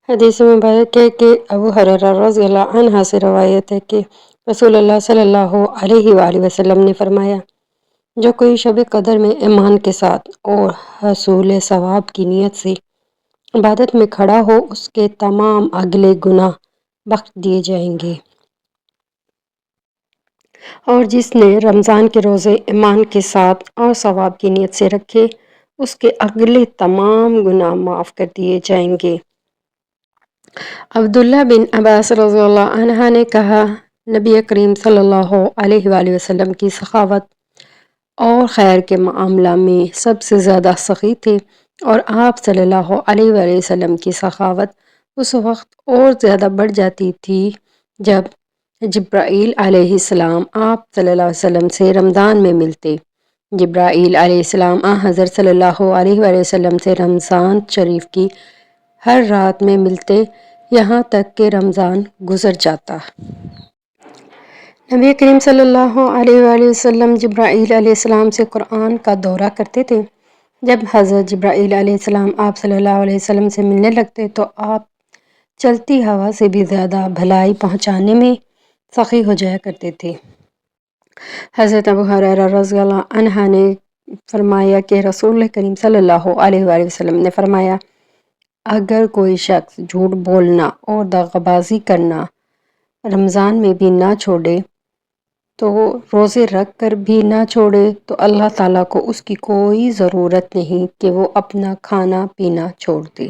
حدیث مبارک ہے کہ ابو ہریرہ رضی اللہ عنہ سے روایت ہے کہ رسول اللہ صلی اللہ علیہ وآلہ وسلم نے فرمایا، جو کوئی شب قدر میں ایمان کے ساتھ اور حصول ثواب کی نیت سے عبادت میں کھڑا ہو، اس کے تمام اگلے گناہ بخش دیے جائیں گے، اور جس نے رمضان کے روزے ایمان کے ساتھ اور ثواب کی نیت سے رکھے، اس کے اگلے تمام گناہ معاف کر دیے جائیں گے۔ عبداللہ بن عباس رضی اللہ عنہ نے کہا، نبی کریم صلی اللہ علیہ وآلہ وسلم کی سخاوت اور خیر کے معاملہ میں سب سے زیادہ سخی تھے، اور آپ صلی اللہ علیہ وآلہ وسلم کی سخاوت اس وقت اور زیادہ بڑھ جاتی تھی جب جبرائیل علیہ السلام آپ صلی اللہ علیہ وسلم سے رمضان میں ملتے۔ جبرائیل علیہ السلام حضرت صلی اللہ علیہ وآلہ وسلم سے رمضان شریف کی ہر رات میں ملتے، یہاں تک کہ رمضان گزر جاتا۔ نبی کریم صلی اللہ علیہ وآلہ وسلم جبرائیل علیہ السلام سے قرآن کا دورہ کرتے تھے۔ جب حضرت جبرائیل علیہ السلام آپ صلی اللہ علیہ وسلم سے ملنے لگتے تو آپ چلتی ہوا سے بھی زیادہ بھلائی پہنچانے میں سخی ہو جایا کرتے تھے۔ حضرت ابو ہریرہ رضی اللہ عنہ نے فرمایا کہ رسول کریم صلی اللہ علیہ وآلہ وسلم نے فرمایا، اگر کوئی شخص جھوٹ بولنا اور دغا بازی کرنا رمضان میں بھی نہ چھوڑے تو روزے رکھ کر بھی نہ چھوڑے تو اللہ تعالیٰ کو اس کی کوئی ضرورت نہیں کہ وہ اپنا کھانا پینا چھوڑ دے۔